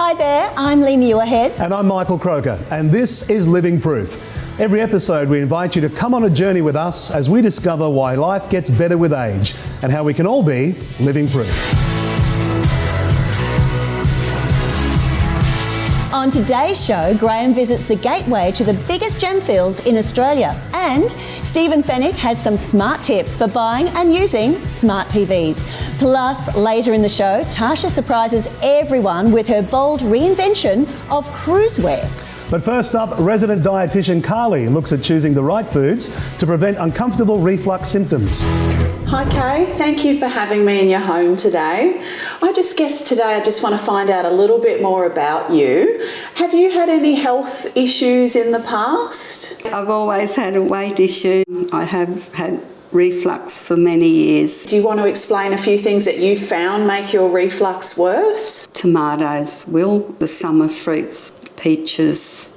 Hi there, I'm Lee Muirhead. And I'm Michael Croker, and this is Living Proof. Every episode we invite you to come on a journey with us as we discover why life gets better with age and how we can all be living proof. On today's show, Graham visits the gateway to the biggest gem fields in Australia, and Stephen Fennick has some smart tips for buying and using smart TVs. Plus, later in the show, Tasha surprises everyone with her bold reinvention of cruisewear. But first up, resident dietitian Carly looks at choosing the right foods to prevent uncomfortable reflux symptoms. Hi Kay, thank you for having me in your home today. I just want to find out a little bit more about you. Have you had any health issues in the past? I've always had a weight issue. I have had reflux for many years. Do you want to explain a few things that you found make your reflux worse? Tomatoes will, the summer fruits, peaches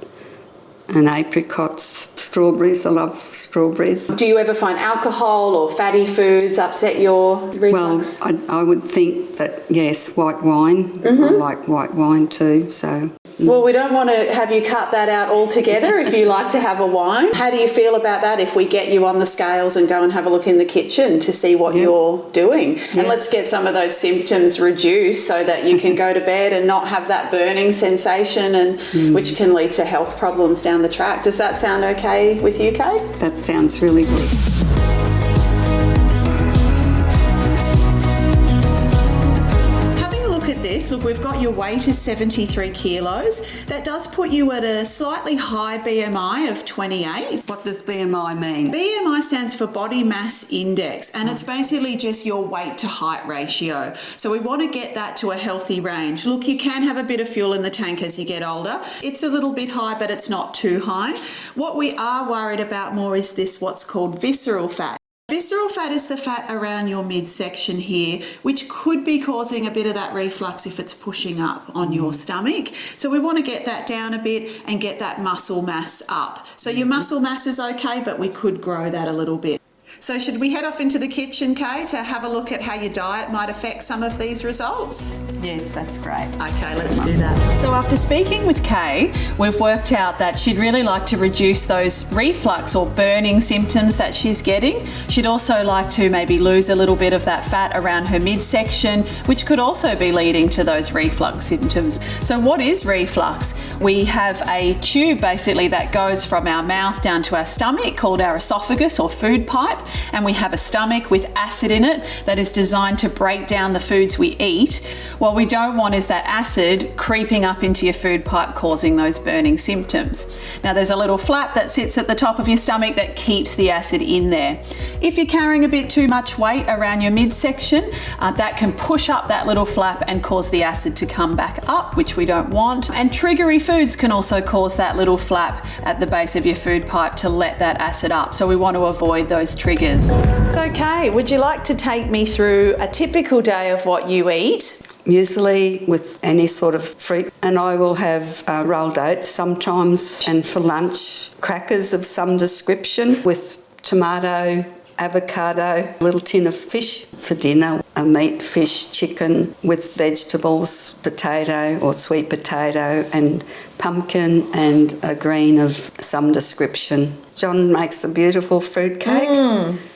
and apricots, strawberries. I love strawberries. Do you ever find alcohol or fatty foods upset your reflux? Well, I would think that, yes, white wine. I like white wine too, so... Well, we don't want to have you cut that out altogether if you like to have a wine. How do you feel about that if we get you on the scales and go and have a look in the kitchen to see what you're doing? Yes. And let's get some of those symptoms reduced so that you can go to bed and not have that burning sensation, and which can lead to health problems down the track. Does that sound okay with you, Kay? That sounds really good. Look, we've got your weight is 73 kilos. That does put you at a slightly high BMI of 28. What does BMI mean? BMI stands for body mass index, and it's basically just your weight to height ratio. So we want to get that to a healthy range. Look, you can have a bit of fuel in the tank as you get older. It's a little bit high, but it's not too high. What we are worried about more is this, what's called visceral fat. Visceral fat is the fat around your midsection here, which could be causing a bit of that reflux if it's pushing up on your stomach. So we want to get that down a bit and get that muscle mass up. So your muscle mass is okay, but we could grow that a little bit. So should we head off into the kitchen, Kay, to have a look at how your diet might affect some of these results? Yes, that's great. Okay, let's do that. So after speaking with Kay, we've worked out that she'd really like to reduce those reflux or burning symptoms that she's getting. She'd also like to maybe lose a little bit of that fat around her midsection, which could also be leading to those reflux symptoms. So what is reflux? We have a tube basically that goes from our mouth down to our stomach called our esophagus or food pipe. And we have a stomach with acid in it that is designed to break down the foods we eat. What we don't want is that acid creeping up into your food pipe causing those burning symptoms. Now there's a little flap that sits at the top of your stomach that keeps the acid in there. If you're carrying a bit too much weight around your midsection, that can push up that little flap and cause the acid to come back up, which we don't want. And triggery foods can also cause that little flap at the base of your food pipe to let that acid up. So we want to avoid those triggers. So Kay, would you like to take me through a typical day of what you eat? Usually with any sort of fruit, and I will have rolled oats sometimes, and for lunch crackers of some description with tomato, avocado, a little tin of fish for dinner, a meat, fish, chicken with vegetables, potato or sweet potato and pumpkin, and a green of some description. John makes a beautiful fruit cake.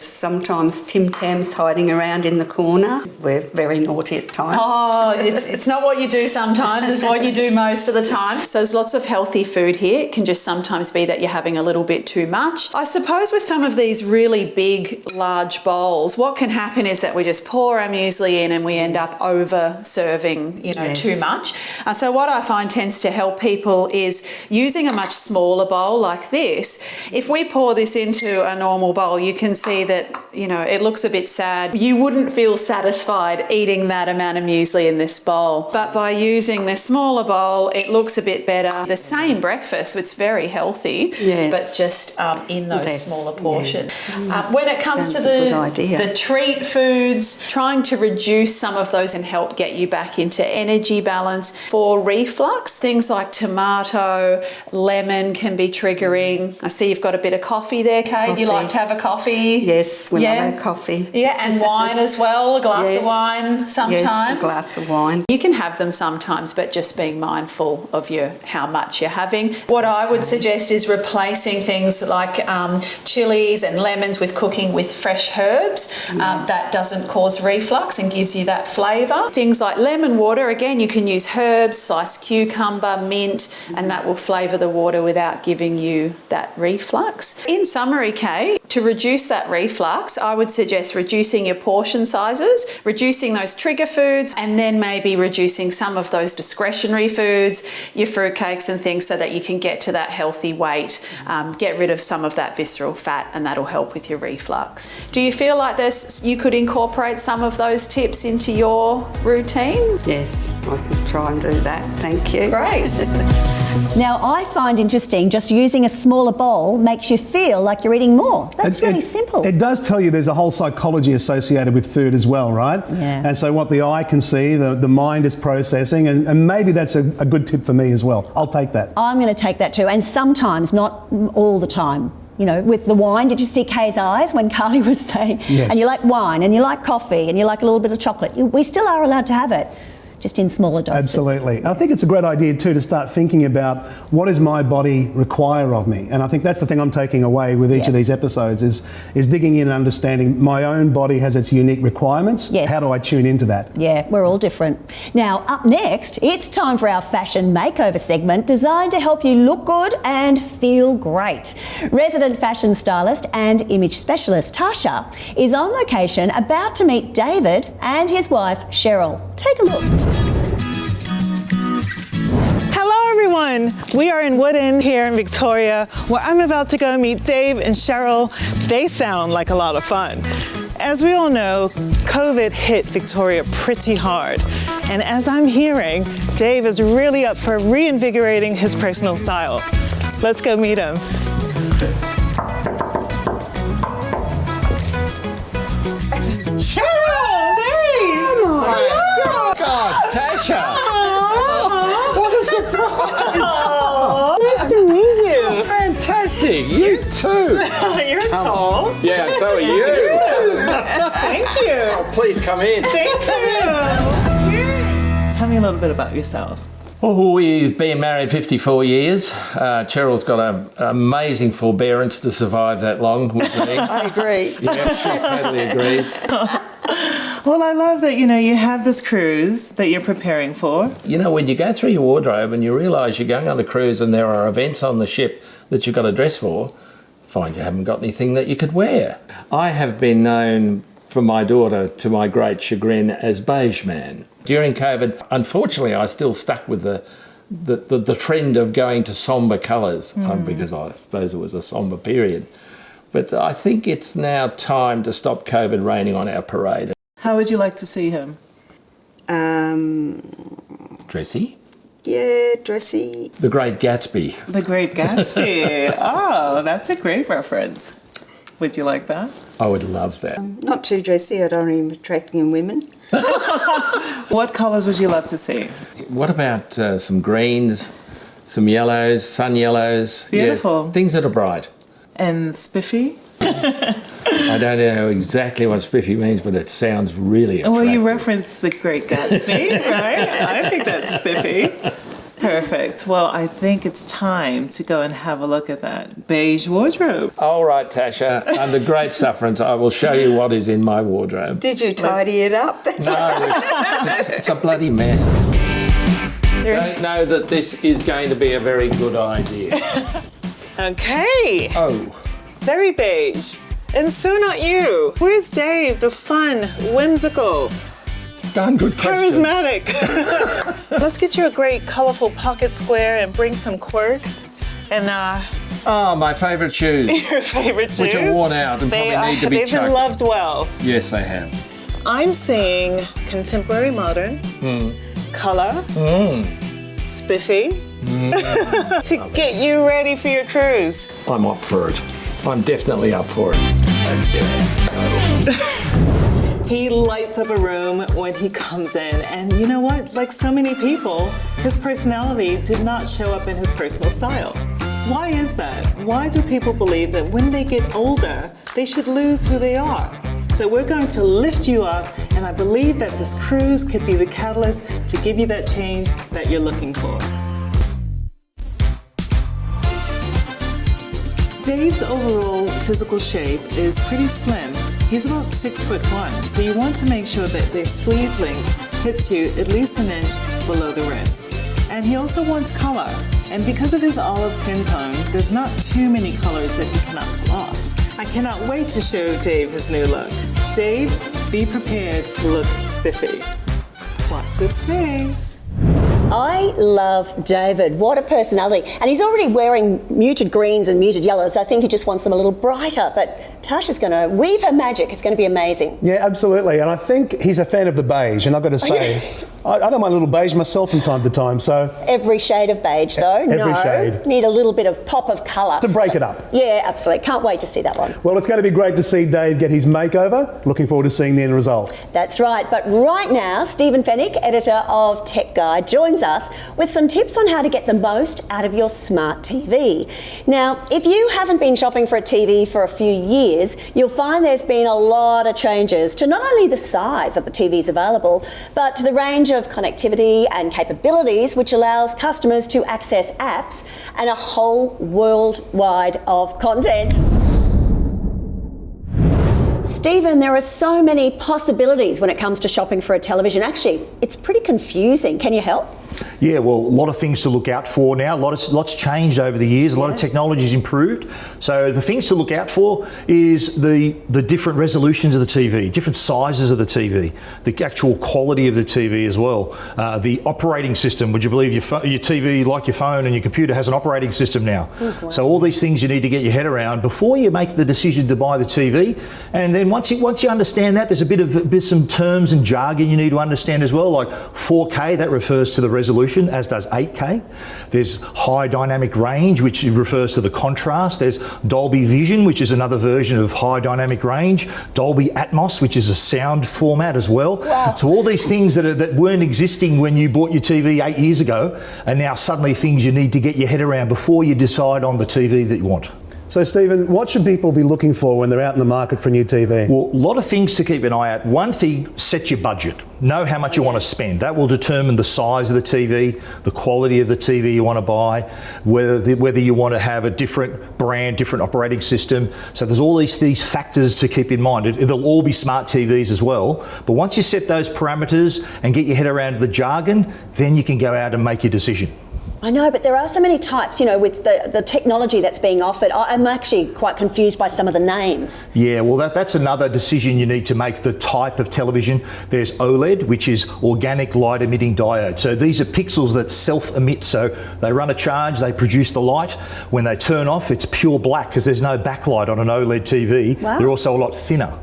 Sometimes Tim Tam's hiding around in the corner. We're very naughty at times. Oh, it's not what you do sometimes, it's what you do most of the time. So there's lots of healthy food here. It can just sometimes be that you're having a little bit too much. I suppose with some of these really big, large bowls, what can happen is that we just pour our muesli in and we end up over serving, too much. So what I find tends to help people is using a much smaller bowl like this. If we pour this into a normal bowl, you can see that, it looks a bit sad. You wouldn't feel satisfied eating that amount of muesli in this bowl. But by using this smaller bowl, it looks a bit better. The same breakfast, it's very healthy, but just in those smaller portions. When it comes to the treat foods, trying to reduce some of those can help get you back into energy balance. For reflux, things like tomato, lemon can be triggering. I see you've got a bit of coffee there, Kate. Coffee. You like to have a coffee? Yes, when I have coffee. Yeah, and wine as well, a glass of wine sometimes. Yes, a glass of wine. You can have them sometimes, but just being mindful of how much you're having. What I would suggest is replacing things like chilies and lemons with cooking with fresh herbs. That doesn't cause reflux and gives you that flavour. Things like lemon water, again, you can use herbs, sliced cucumber, mint, and that will flavour the water without giving you that reflux. In summary, Kay, to reduce that reflux, I would suggest reducing your portion sizes, reducing those trigger foods, and then maybe reducing some of those discretionary foods, your fruitcakes and things, so that you can get to that healthy weight, get rid of some of that visceral fat, and that'll help with your reflux. Do you feel like you could incorporate some of those tips into your routine? Yes, I can try and do that. Thank you. Great. Now, I find interesting just using a smaller bowl makes you feel like you're eating more. That's really simple. It does tell you there's a whole psychology associated with food as well, right? Yeah. And so what the eye can see, the mind is processing, and maybe that's a good tip for me as well. I'll take that. I'm going to take that too, and sometimes, not all the time. You know, with the wine, did you see Kay's eyes when Carly was saying, yes. And you like wine, and you like coffee, and you like a little bit of chocolate. We still are allowed to have it, just in smaller doses. Absolutely. And I think it's a great idea too to start thinking about what does my body require of me. And I think that's the thing I'm taking away with each of these episodes is digging in and understanding my own body has its unique requirements. Yes. How do I tune into that? Yeah, we're all different. Now, up next, it's time for our fashion makeover segment designed to help you look good and feel great. Resident fashion stylist and image specialist Tasha is on location about to meet David and his wife Cheryl. Take a look. Hello everyone, we are in Woodend here in Victoria where I'm about to go meet Dave and Cheryl. They sound like a lot of fun. As we all know, COVID hit Victoria pretty hard. And as I'm hearing, Dave is really up for reinvigorating his personal style. Let's go meet him. Cheryl! Dave! Oh my God, Tasha! What a surprise! Nice to meet you. Fantastic, you too. You're tall. Yeah, so are you. Thank you. Please come in. Thank you. Tell me a little bit about yourself. Oh, we've been married 54 years. Cheryl's got an amazing forbearance to survive that long with me. I agree. Yeah, she totally agrees. Well, I love that, you have this cruise that you're preparing for. You know, when you go through your wardrobe and you realise you're going on a cruise and there are events on the ship that you've got to dress for, find you haven't got anything that you could wear. I have been known from my daughter, to my great chagrin, as Beige Man. During COVID, unfortunately, I still stuck with the trend of going to sombre colours because I suppose it was a sombre period. But I think it's now time to stop COVID raining on our parade. How would you like to see him? Dressy? Yeah, dressy. The Great Gatsby. The Great Gatsby. Oh, that's a great reference. Would you like that? I would love that. Not too dressy, I don't even attracting in women. What colours would you love to see? What about some greens, some yellows, sun yellows? Beautiful. Yeah, things that are bright. And spiffy? I don't know exactly what spiffy means, but it sounds really attractive. Well, you referenced The Great Gatsby, right? I think that's spiffy. Perfect. Well, I think it's time to go and have a look at that beige wardrobe. All right, Tasha, under great sufferance, I will show you what is in my wardrobe. Did you tidy it up? No, it's a bloody mess. Don't know that this is going to be a very good idea. Okay. Oh. Very beige. And so not you. Where's Dave, the fun, whimsical, Darn good question. charismatic? Let's get you a great colourful pocket square and bring some quirk. And Oh, my favourite shoes. your favourite shoes. Which are worn out and probably need to be They've been chucked. loved well. Yes, they have. I'm seeing contemporary modern, colour, spiffy, to get you ready for your cruise. I'm up for it. I'm definitely up for it. Let's do it. He lights up a room when he comes in, and you know what? Like so many people, his personality did not show up in his personal style. Why is that? Why do people believe that when they get older, they should lose who they are? So we're going to lift you up, and I believe that this cruise could be the catalyst to give you that change that you're looking for. Dave's overall physical shape is pretty slim. He's about 6'1", so you want to make sure that their sleeve length hits you at least an inch below the wrist. And he also wants color. And because of his olive skin tone, there's not too many colors that he cannot pull off. I cannot wait to show Dave his new look. Dave, be prepared to look spiffy. Watch this face. I love David. What a personality. And he's already wearing muted greens and muted yellows. I think he just wants them a little brighter. But Tasha's going to weave her magic. It's going to be amazing. Yeah, absolutely. And I think he's a fan of the beige. And I've got to say, I don't mind a little beige myself from time to time. So every shade of beige, though. Every shade. Need a little bit of pop of colour. To break it up. Yeah, absolutely. Can't wait to see that one. Well, it's going to be great to see Dave get his makeover. Looking forward to seeing the end result. That's right. But right now, Stephen Fennick, editor of Tech Guide, joins us with some tips on how to get the most out of your smart TV. Now, if you haven't been shopping for a TV for a few years, you'll find there's been a lot of changes to not only the size of the TVs available, but to the range of connectivity and capabilities which allows customers to access apps and a whole worldwide of content. Stephen, there are so many possibilities when it comes to shopping for a television. Actually, it's pretty confusing. Can you help? Yeah, well, a lot of things to look out for now. Lots changed over the years. A lot of technology's improved. So the things to look out for is the different resolutions of the TV, different sizes of the TV, the actual quality of the TV as well. The operating system. Would you believe your TV, like your phone and your computer, has an operating system now? Oh, so all these things you need to get your head around before you make the decision to buy the TV. And then once you understand that, there's a bit of some terms and jargon you need to understand as well, like 4K, that refers to the resolution, as does 8K. There's high dynamic range, which refers to the contrast. There's Dolby Vision, which is another version of high dynamic range. Dolby Atmos, which is a sound format as well. Wow. So all these things that weren't existing when you bought your TV 8 years ago are now suddenly things you need to get your head around before you decide on the TV that you want. So, Stephen, what should people be looking for when they're out in the market for a new TV? Well, a lot of things to keep an eye out. One thing, set your budget. Know how much you want to spend. That will determine the size of the TV, the quality of the TV you want to buy, whether you want to have a different brand, different operating system. So there's all these factors to keep in mind. They'll all be smart TVs as well. But once you set those parameters and get your head around the jargon, then you can go out and make your decision. I know, but there are so many types, with the technology that's being offered. I'm actually quite confused by some of the names. Yeah, well, that's another decision you need to make, the type of television. There's OLED, which is organic light emitting diode. So these are pixels that self-emit. So they run a charge, they produce the light. When they turn off, it's pure black because there's no backlight on an OLED TV. Wow. They're also a lot thinner.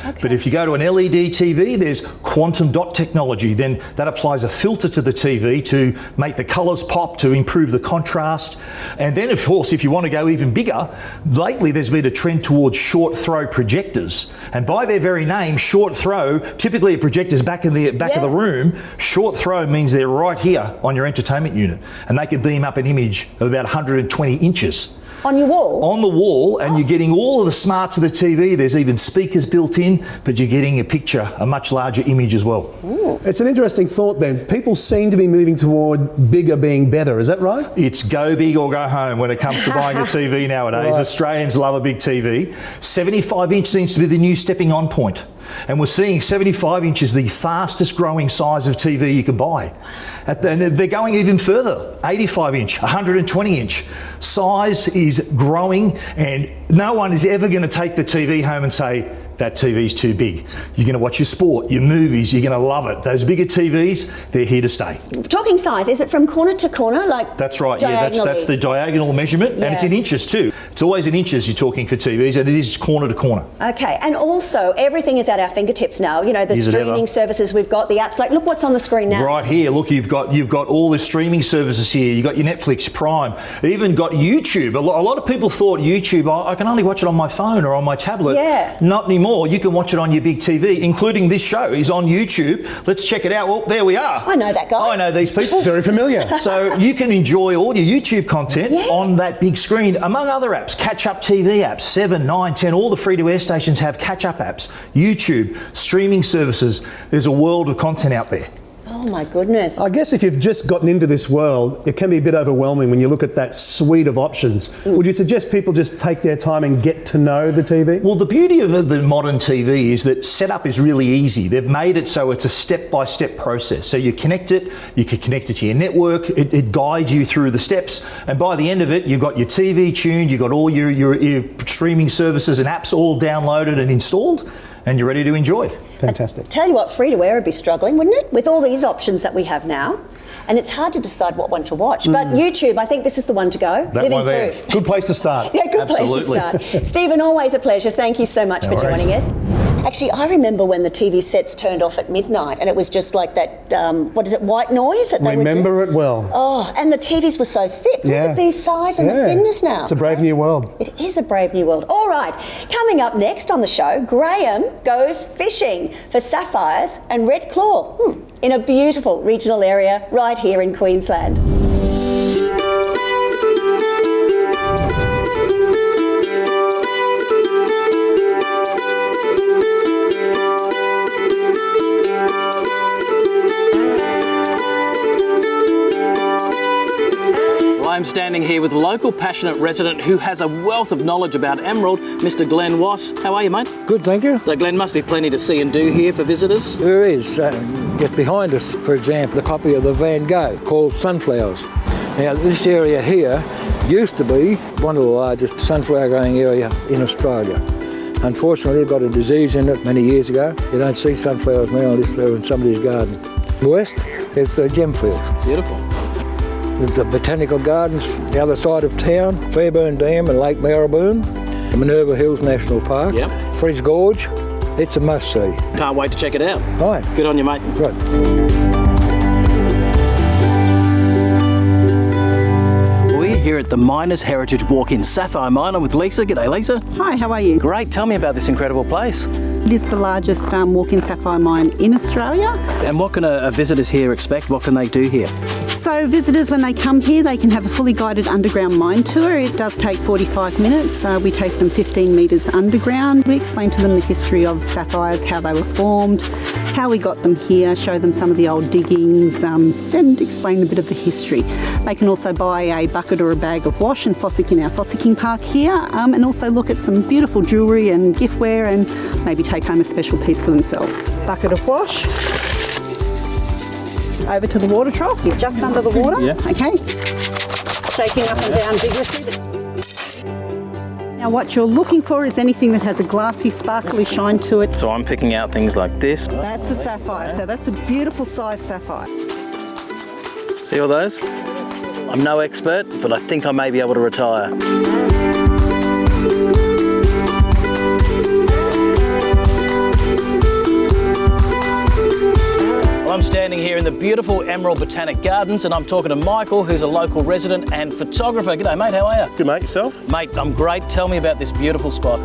Okay. But if you go to an LED TV, there's quantum dot technology. Then that applies a filter to the TV to make the colours pop, to improve the contrast. And then, of course, if you want to go even bigger, lately there's been a trend towards short throw projectors. And by their very name, short throw, typically a projector's back in the back of the room. Short throw means they're right here on your entertainment unit. And they can beam up an image of about 120 inches. On your wall? On the wall, and you're getting all of the smarts of the TV. There's even speakers built in, but you're getting a picture, a much larger image as well. Ooh. It's an interesting thought then. People seem to be moving toward bigger being better, is that right? It's go big or go home when it comes to buying a TV nowadays. Right. Australians love a big TV. 75 inch seems to be the new stepping on point. And we're seeing 75 inches, the fastest growing size of TV you can buy. And they're going even further, 85 inch, 120 inch. Size is growing, and no one is ever going to take the TV home and say, that TV's too big. You're going to watch your sport, your movies, you're going to love it. Those bigger TVs, they're here to stay. Talking size, is it from corner to corner? That's right, yeah, that's the diagonal measurement, and it's in inches too. It's always in inches you're talking for TVs, and it is corner to corner. Okay, and also everything is at our fingertips now. The streaming services we've got, the apps, look what's on the screen now. Right here, look, you've got all the streaming services here. You've got your Netflix, Prime, even got YouTube. A lot of people thought YouTube, I can only watch it on my phone or on my tablet. Yeah. Not anymore. more, you can watch it on your big TV, including this show is on YouTube. Let's check it out. Well, there we are. I know that guy. I know these people. Very familiar. So you can enjoy all your YouTube content on that big screen, among other apps, catch-up TV apps, 7, 9, 10, all the free-to-air stations have catch-up apps, YouTube, streaming services. There's a world of content out there. Oh my goodness. I guess if you've just gotten into this world, it can be a bit overwhelming when you look at that suite of options. Would you suggest people just take their time and get to know the TV? Well, the beauty of the modern TV is that setup is really easy. They've made it so it's a step-by-step process. So you connect it, you can connect it to your network, it guides you through the steps, and by the end of it, you've got your TV tuned, you've got all your streaming services and apps all downloaded and installed, and you're ready to enjoy. Fantastic. Tell you what, free-to-air would be struggling, wouldn't it? With all these options that we have now. And it's hard to decide what one to watch. But YouTube, I think this is the one to go. That Living one there. proof. Good place to start. Yeah, good place to Absolutely. start. Stephen, always a pleasure. Thank you so much for joining us. Actually, I remember when the TV sets turned off at midnight and it was just like that, white noise that they would do. Remember it well. Oh, and the TVs were so thick. Look at the size and the thinness now. It's a brave new world. It is a brave new world. All right, coming up next on the show, Graham goes fishing for sapphires and red claw in a beautiful regional area right here in Queensland. I'm standing here with a local passionate resident who has a wealth of knowledge about emerald, Mr. Glenn Wass. How are you, mate? Good, thank you. So, Glenn, must be plenty to see and do here for visitors. There is. Just behind us, for example, a copy of the Van Gogh called Sunflowers. Now, this area here used to be one of the largest sunflower growing area in Australia. Unfortunately, it got a disease in it many years ago. You don't see sunflowers now in somebody's garden. West is the Gemfields. Beautiful. There's the Botanical Gardens, the other side of town, Fairburn Dam and Lake Marylebone, the Minerva Hills National Park, Fridge Gorge. It's a must-see. Can't wait to check it out. Right. Good on you, mate. Good. We're here at the Miners Heritage Walk-in Sapphire Mine. I'm with Lisa. G'day, Lisa. Hi, how are you? Great. Tell me about this incredible place. It is the largest walk-in sapphire mine in Australia. And what can a visitors here expect? What can they do here? So visitors, when they come here, they can have a fully guided underground mine tour. It does take 45 minutes. We take them 15 metres underground. We explain to them the history of sapphires, how they were formed, how we got them here, show them some of the old diggings, and explain a bit of the history. They can also buy a bucket or a bag of wash and fossick in our fossicking park here, and also look at some beautiful jewellery and giftware and maybe take home a special piece for themselves. Bucket of wash. Over to the water trough, you're just under the water. Yes. Okay. Shaking up and down vigorously. Now what you're looking for is anything that has a glassy, sparkly shine to it. So I'm picking out things like this. That's a sapphire, so that's a beautiful size sapphire. See all those? I'm no expert, but I think I may be able to retire. I'm standing here in the beautiful Emerald Botanic Gardens and I'm talking to Michael, who's a local resident and photographer. G'day, mate, how are you? Good, mate, yourself? Mate, I'm great. Tell me about this beautiful spot.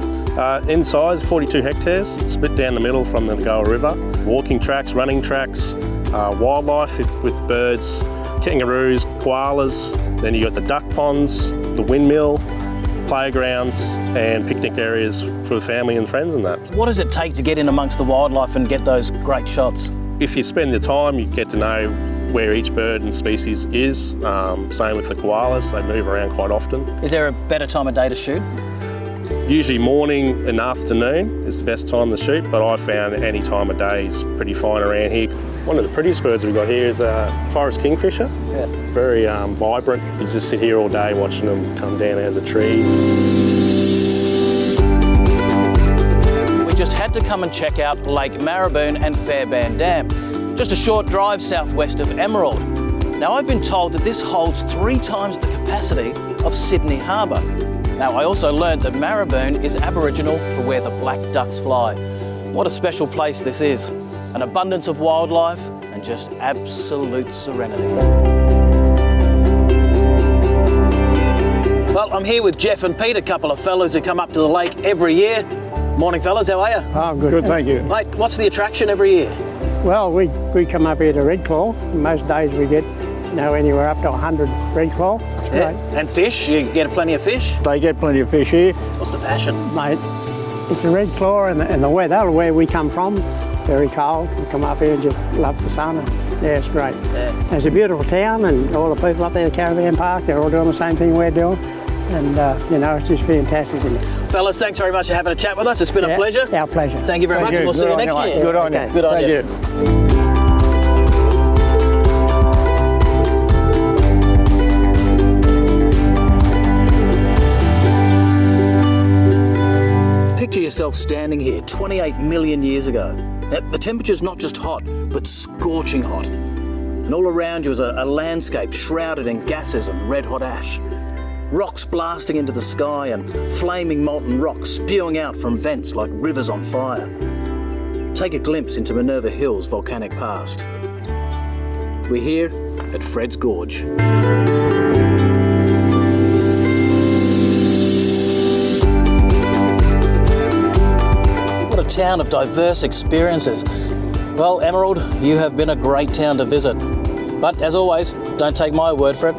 In size, 42 hectares, split down the middle from the Nagoa River. Walking tracks, running tracks, wildlife with birds, kangaroos, koalas. Then you got the duck ponds, the windmill, playgrounds and picnic areas for the family and friends and that. What does it take to get in amongst the wildlife and get those great shots? If you spend the time, you get to know where each bird and species is. Same with the koalas, they move around quite often. Is there a better time of day to shoot? Usually morning and afternoon is the best time to shoot, but I've found any time of day is pretty fine around here. One of the prettiest birds we've got here is a forest kingfisher. Yeah. Very vibrant. You just sit here all day watching them come down out of the trees. Just had to come and check out Lake Marylebone and Fairbairn Dam, just a short drive southwest of Emerald. Now I've been told that this holds 3 times the capacity of Sydney Harbour. Now I also learned that Marylebone is Aboriginal for where the black ducks fly. What a special place this is. An abundance of wildlife and just absolute serenity. Well, I'm here with Jeff and Pete, a couple of fellows who come up to the lake every year. Morning, fellas. How are you? Oh, good, thank you. Mate, what's the attraction every year? Well, we come up here to red claw. Most days we get, anywhere up to 100 red claw. That's great. And fish? You get plenty of fish? They get plenty of fish here. What's the passion? Mate, it's the red claw and the weather, where we come from, very cold. We come up here and just love the sun. And, it's great. Yeah. It's a beautiful town, and all the people up there at the caravan park, they're all doing the same thing we're doing. And, it's just fantastic. Fellas, thanks very much for having a chat with us. It's been a pleasure. Our pleasure. Thank you very much, and we'll see you next year. Good on you. Good on you. Picture yourself standing here 28 million years ago. Now, the temperature's not just hot, but scorching hot. And all around you is a landscape shrouded in gases and red-hot ash. Rocks blasting into the sky and flaming molten rocks spewing out from vents like rivers on fire. Take a glimpse into Minerva Hill's volcanic past. We're here at Fred's Gorge. What a town of diverse experiences. Well, Emerald, you have been a great town to visit. But as always, don't take my word for it.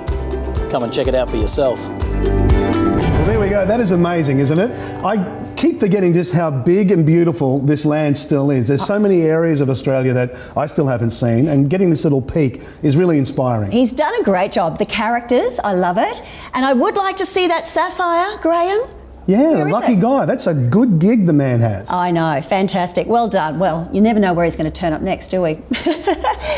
Come and check it out for yourself. Well, there we go. That is amazing, isn't it? I keep forgetting just how big and beautiful this land still is. There's so many areas of Australia that I still haven't seen, and getting this little peek is really inspiring. He's done a great job. The characters, I love it. And I would like to see that sapphire, Graham. Yeah, lucky guy. That's a good gig the man has. I know, fantastic. Well done. Well, you never know where he's going to turn up next, do we?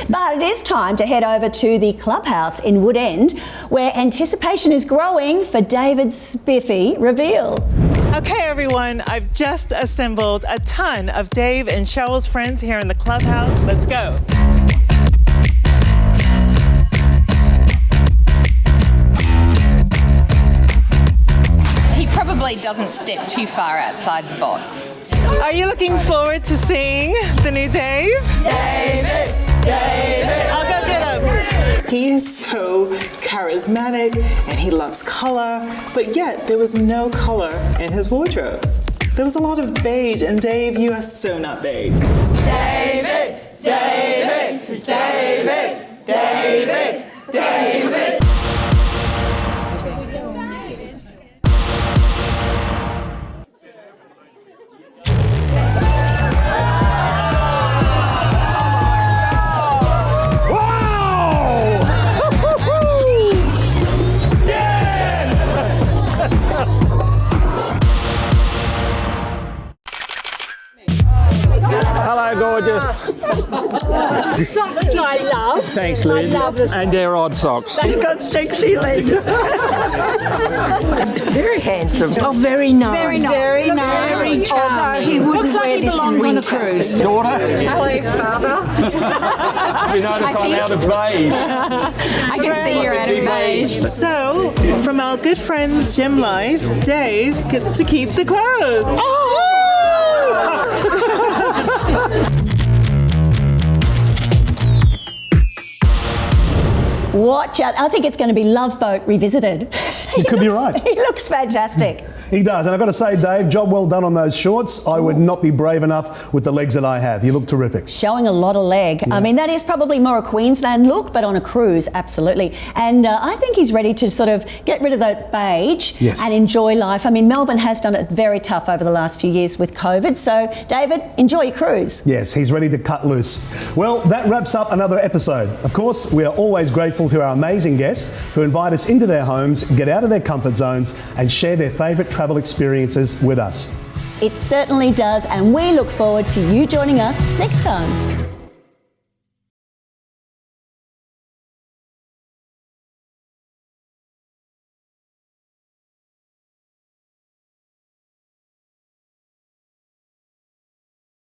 But it is time to head over to the clubhouse in Wood End, where anticipation is growing for David's spiffy reveal. Okay, everyone, I've just assembled a ton of Dave and Cheryl's friends here in the clubhouse. Let's go. He probably doesn't step too far outside the box. Are you looking forward to seeing the new Dave? David! David! I'll go get him. He is so charismatic and he loves color, but yet there was no color in his wardrobe. There was a lot of beige, and Dave, you are so not beige. David! David! David! David! David! Hello, gorgeous. Socks I love. Thanks, Liz. I love the And they're odd socks. They've got sexy legs. Very handsome. Oh, very nice. Very nice. Very nice. Very charming. Although he wouldn't Looks like wear he this belongs in on a winter. cruise. Daughter? Hello, Father. You notice I'm out of beige. I can see you're out of beige. So, from our good friends GemLife, Dave gets to keep the clothes. Watch out. I think it's going to be Love Boat revisited. You could be right. He looks fantastic. He does, and I've got to say, Dave, job well done on those shorts. I would not be brave enough with the legs that I have. You look terrific. Showing a lot of leg. I mean, that is probably more a Queensland look, but on a cruise, absolutely. And I think he's ready to sort of get rid of that beige and enjoy life. I mean, Melbourne has done it very tough over the last few years with COVID. So, David, enjoy your cruise. Yes, he's ready to cut loose. Well, that wraps up another episode. Of course, we are always grateful to our amazing guests who invite us into their homes, get out of their comfort zones, and share their favourite travel experiences with us. It certainly does, and we look forward to you joining us next time.